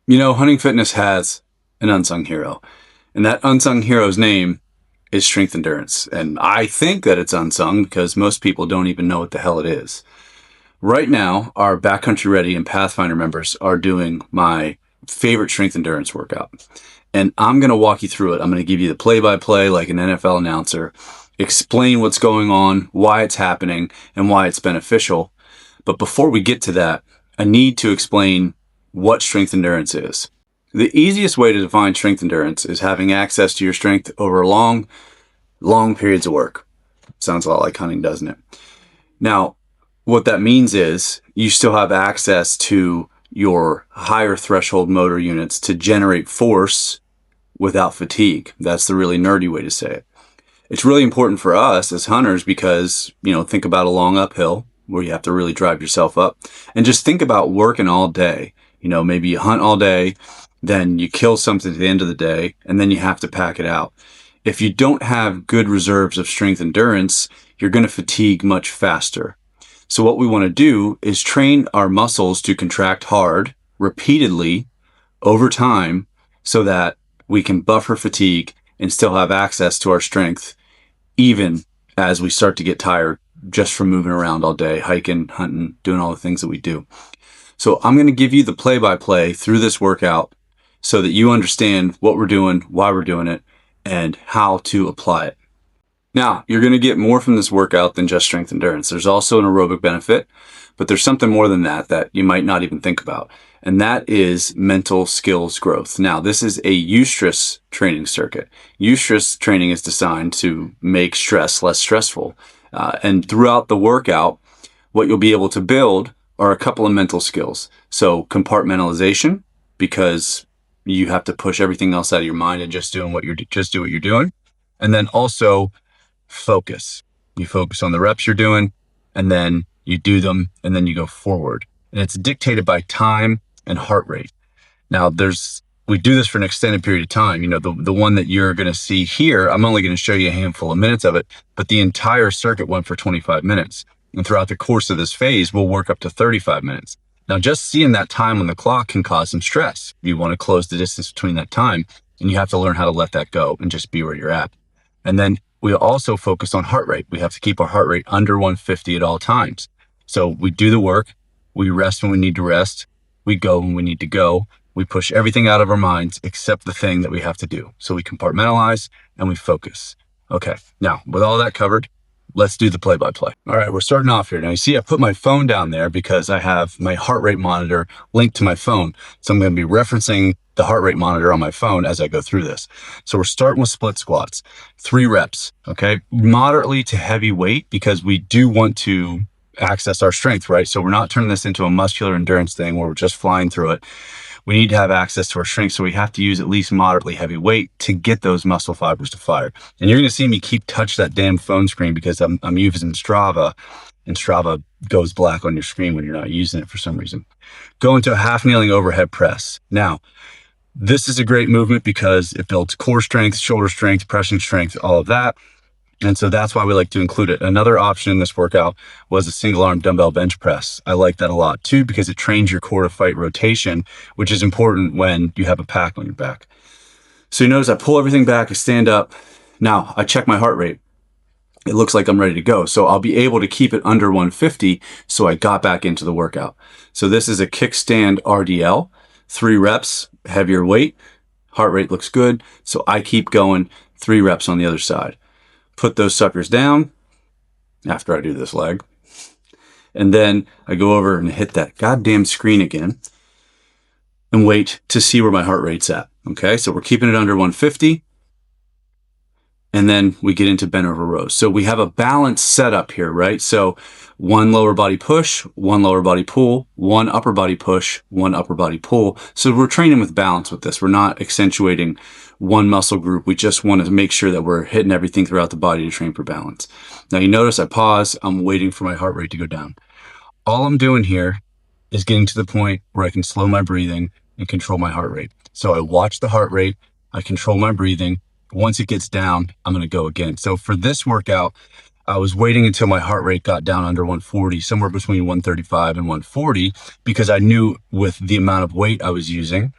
You know, hunting fitness has an unsung hero, and that unsung hero's name is strength endurance. And I think that it's unsung because most people don't even know what the hell it is. Right now, our Backcountry Ready and Pathfinder members are doing my favorite strength endurance workout. And I'm going to walk you through it. I'm going to give you the play-by-play like an NFL announcer, explain what's going on, why it's happening, and why it's beneficial. But before we get to that, I need to explain what strength endurance is. The easiest way to define strength endurance is having access to your strength over long periods of work. Sounds a lot like hunting, doesn't it? Now, what that means is you still have access to your higher threshold motor units to generate force without fatigue. That's the really nerdy way to say it. It's really important for us as hunters because, think about a long uphill where you have to really drive yourself up, and just think about working all day. Maybe you hunt all day, then you kill something at the end of the day, and then you have to pack it out. If you don't have good reserves of strength endurance, you're going to fatigue much faster. So what we want to do is train our muscles to contract hard, repeatedly, over time, so that we can buffer fatigue and still have access to our strength, even as we start to get tired just from moving around all day, hiking, hunting, doing all the things that we do. So I'm going to give you the play-by-play through this workout so that you understand what we're doing, why we're doing it, and how to apply it. Now, you're going to get more from this workout than just strength endurance. There's also an aerobic benefit, but there's something more than that you might not even think about, and that is mental skills growth. Now, this is a eustress training circuit. Eustress training is designed to make stress less stressful. And throughout the workout, what you'll be able to build are a couple of mental skills. So compartmentalization, because you have to push everything else out of your mind and just do what you're doing. And then also focus. You focus on the reps you're doing, and then you do them, and then you go forward. And it's dictated by time and heart rate. Now, we do this for an extended period of time. The one that you're going to see here, I'm only going to show you a handful of minutes of it, but the entire circuit went for 25 minutes. And throughout the course of this phase, we'll work up to 35 minutes. Now, just seeing that time on the clock can cause some stress. You want to close the distance between that time, and you have to learn how to let that go and just be where you're at. And then we also focus on heart rate. We have to keep our heart rate under 150 at all times. So we do the work, we rest when we need to rest, we go when we need to go, we push everything out of our minds except the thing that we have to do. So we compartmentalize and we focus. Okay, now with all that covered, let's do the play-by-play. All right, we're starting off here. Now you see I put my phone down there because I have my heart rate monitor linked to my phone. So I'm going to be referencing the heart rate monitor on my phone as I go through this. So we're starting with split squats, 3 reps, okay? Moderately to heavy weight because we do want to access our strength, right? So we're not turning this into a muscular endurance thing where we're just flying through it. We need to have access to our strength, so we have to use at least moderately heavy weight to get those muscle fibers to fire. And you're going to see me keep touch that damn phone screen because I'm using Strava, and Strava goes black on your screen when you're not using it for some reason. Go into a half kneeling overhead press. Now, this is a great movement because it builds core strength, shoulder strength, pressing strength, all of that. And so that's why we like to include it. Another option in this workout was a single arm dumbbell bench press. I like that a lot too because it trains your core to fight rotation, which is important when you have a pack on your back. So you notice I pull everything back, I stand up. Now I check my heart rate. It looks like I'm ready to go. So I'll be able to keep it under 150. So I got back into the workout. So this is a kickstand RDL, 3 reps, heavier weight, heart rate looks good. So I keep going, 3 reps on the other side. Put those suckers down after I do this leg. And then I go over and hit that goddamn screen again and wait to see where my heart rate's at. Okay, so we're keeping it under 150. And then we get into bent over rows. So we have a balanced setup here, right? So 1 lower body push, 1 lower body pull, 1 upper body push, 1 upper body pull. So we're training with balance with this. We're not accentuating one muscle group. We just want to make sure that we're hitting everything throughout the body to train for balance. Now you notice I pause. I'm waiting for my heart rate to go down. All I'm doing here is getting to the point where I can slow my breathing and control my heart rate. So I watch the heart rate, I control my breathing. Once it gets down, I'm going to go again. So for this workout, I was waiting until my heart rate got down under 140, somewhere between 135 and 140, because I knew with the amount of weight I was using,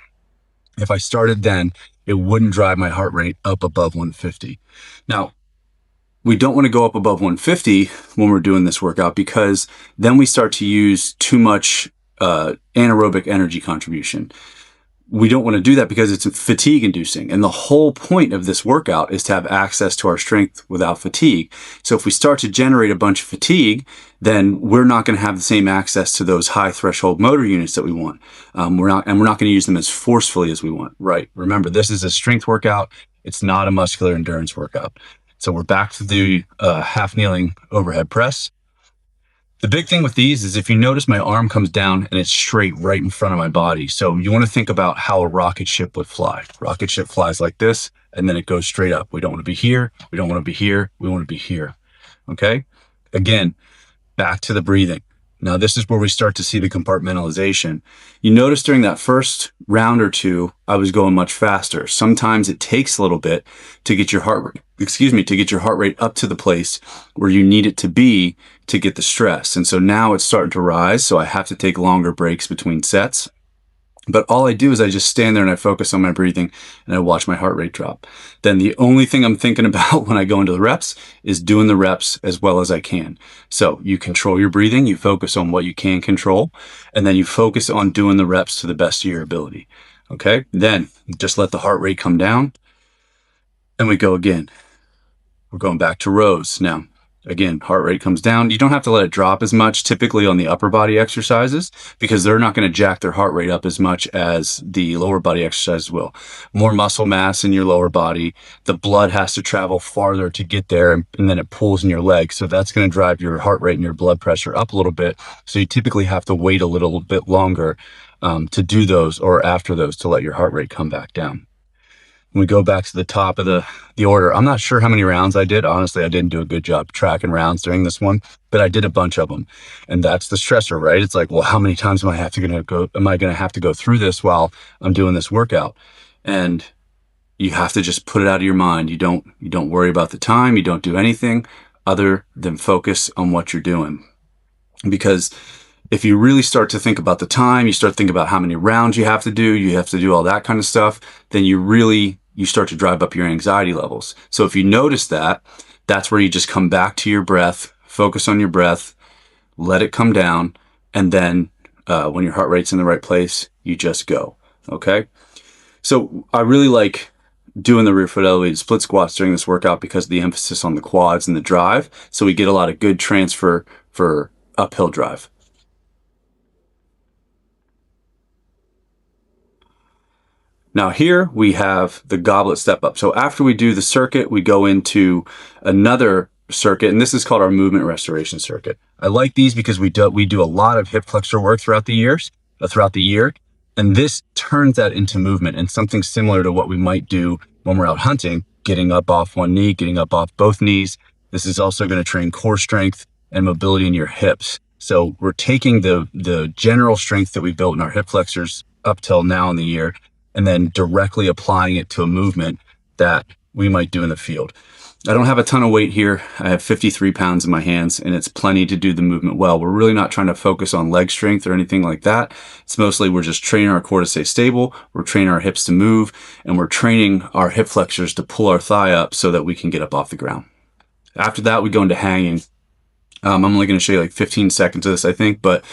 if I started then, it wouldn't drive my heart rate up above 150. Now, we don't want to go up above 150 when we're doing this workout, because then we start to use too much anaerobic energy contribution. We don't want to do that because it's fatigue inducing. And the whole point of this workout is to have access to our strength without fatigue. So if we start to generate a bunch of fatigue, then we're not going to have the same access to those high threshold motor units that we want. We're not going to use them as forcefully as we want. Right. Remember, this is a strength workout. It's not a muscular endurance workout. So we're back to the half kneeling overhead press. The big thing with these is if you notice my arm comes down and it's straight right in front of my body. So you want to think about how a rocket ship would fly. Rocket ship flies like this, and then it goes straight up. We don't want to be here. We don't want to be here. We want to be here. Okay. Again, back to the breathing. Now this is where we start to see the compartmentalization. You notice during that first round or two, I was going much faster. Sometimes it takes a little bit to get your heart rate up to the place where you need it to be to get the stress. And so now it's starting to rise. So I have to take longer breaks between sets. But all I do is I just stand there and I focus on my breathing and I watch my heart rate drop. Then the only thing I'm thinking about when I go into the reps is doing the reps as well as I can. So you control your breathing, you focus on what you can control, and then you focus on doing the reps to the best of your ability. Okay. Then just let the heart rate come down and we go again. We're going back to rows now. Again, heart rate comes down. You don't have to let it drop as much typically on the upper body exercises because they're not going to jack their heart rate up as much as the lower body exercises will. More muscle mass in your lower body. The blood has to travel farther to get there, and then it pulls in your legs. So that's going to drive your heart rate and your blood pressure up a little bit. So you typically have to wait a little bit longer to do those or after those to let your heart rate come back down. When we go back to the top of the order, I'm not sure how many rounds I did. Honestly, I didn't do a good job tracking rounds during this one, but I did a bunch of them. And that's the stressor, right? It's like, well, how many times am I going to have to go through this while I'm doing this workout? And you have to just put it out of your mind. You don't worry about the time. You don't do anything other than focus on what you're doing. Because if you really start to think about the time, you start thinking about how many rounds you have to do all that kind of stuff, then you start to drive up your anxiety levels. So if you notice that, that's where you just come back to your breath, focus on your breath, let it come down, and then when your heart rate's in the right place, you just go. Okay? So I really like doing the rear foot elevated split squats during this workout because of the emphasis on the quads and the drive. So we get a lot of good transfer for uphill drive. Now here we have the goblet step up. So after we do the circuit, we go into another circuit, and this is called our movement restoration circuit. I like these because we do a lot of hip flexor work throughout the year, and this turns that into movement and something similar to what we might do when we're out hunting, getting up off one knee, getting up off both knees. This is also going to train core strength and mobility in your hips. So we're taking the general strength that we built in our hip flexors up till now in the year, and then directly applying it to a movement that we might do in the field. I don't have a ton of weight here. I have 53 pounds in my hands, and it's plenty to do the movement well. We're really not trying to focus on leg strength or anything like that. It's mostly we're just training our core to stay stable, we're training our hips to move, and we're training our hip flexors to pull our thigh up so that we can get up off the ground. After that, we go into hanging. I'm only going to show you like 15 seconds of this, I think, but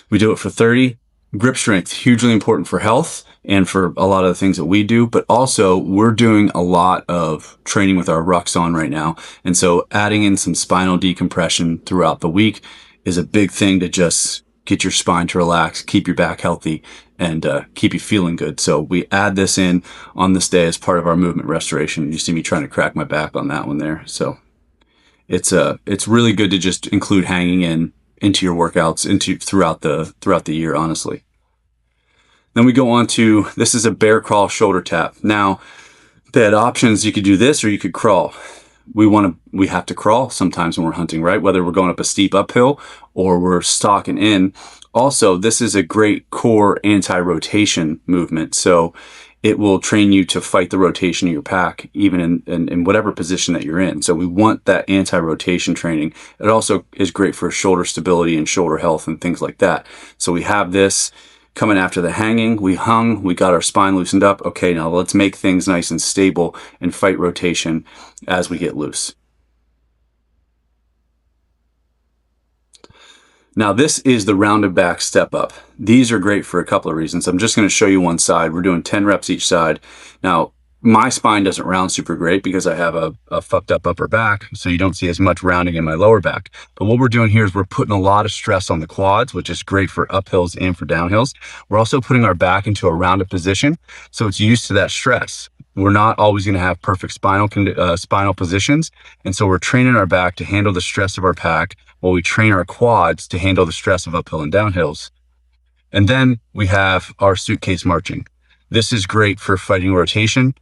we do it for 30. Grip strength, hugely important for health and for a lot of the things that we do, but also we're doing a lot of training with our rucks on right now. And so adding in some spinal decompression throughout the week is a big thing to just get your spine to relax, keep your back healthy, and keep you feeling good. So we add this in on this day as part of our movement restoration. You see me trying to crack my back on that one there. So it's really good to just include hanging into your workouts throughout the year, honestly. Then we go on to, this is a bear crawl shoulder tap. Now, they had options. You could do this or you could crawl. We have to crawl sometimes when we're hunting, right? Whether we're going up a steep uphill or we're stalking in. Also, this is a great core anti-rotation movement. So it will train you to fight the rotation of your pack, even in whatever position that you're in. So we want that anti-rotation training. It also is great for shoulder stability and shoulder health and things like that. So we have this coming after the hanging. We hung, we got our spine loosened up. Okay, now let's make things nice and stable and fight rotation as we get loose. Now this is the rounded back step up. These are great for a couple of reasons. I'm just going to show you one side. We're doing 10 reps each side. Now my spine doesn't round super great because I have a fucked up upper back, so you don't see as much rounding in my lower back. But what we're doing here is we're putting a lot of stress on the quads, which is great for uphills and for downhills. We're also putting our back into a rounded position, so it's used to that stress. We're not always going to have perfect spinal positions, and so we're training our back to handle the stress of our pack while we train our quads to handle the stress of uphill and downhills. And then we have our suitcase marching. This is great for fighting rotation,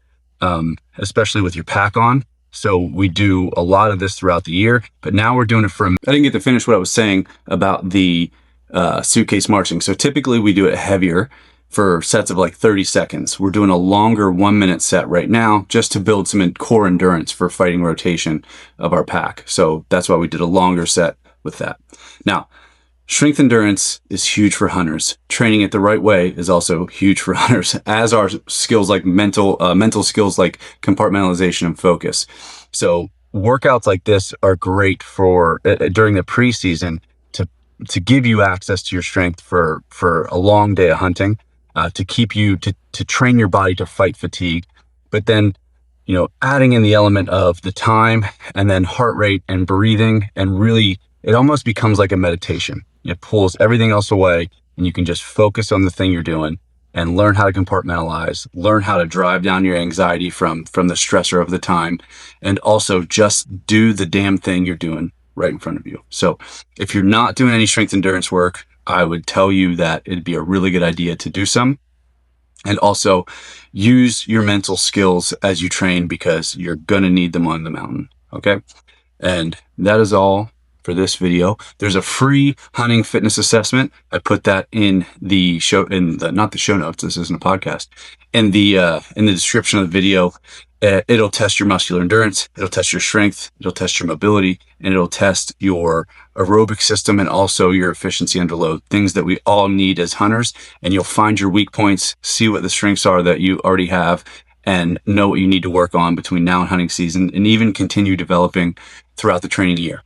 especially with your pack on. So we do a lot of this throughout the year, but now we're doing it I didn't get to finish what I was saying about the suitcase marching. So typically we do it heavier for sets of like 30 seconds. We're doing a longer 1 minute set right now just to build some core endurance for fighting rotation of our pack. So that's why we did a longer set with that. Now, strength endurance is huge for hunters. Training it the right way is also huge for hunters, as are skills like mental skills like compartmentalization and focus. So workouts like this are great for during the preseason to give you access to your strength for a long day of hunting, to keep you to train your body to fight fatigue. But then, you know, adding in the element of the time and then heart rate and breathing, and really it almost becomes like a meditation. It pulls everything else away and you can just focus on the thing you're doing and learn how to compartmentalize, learn how to drive down your anxiety from the stressor of the time, and also just do the damn thing you're doing right in front of you. So if you're not doing any strength endurance work, I would tell you that it'd be a really good idea to do some. And also use your mental skills as you train, because you're going to need them on the mountain. Okay. And that is all for this video. There's a free hunting fitness assessment. I put that in the show, not the show notes. This isn't a podcast. In the description of the video. It'll test your muscular endurance. It'll test your strength. It'll test your mobility, and it'll test your aerobic system and also your efficiency under load, things that we all need as hunters. And you'll find your weak points, see what the strengths are that you already have, and know what you need to work on between now and hunting season, and even continue developing throughout the training year.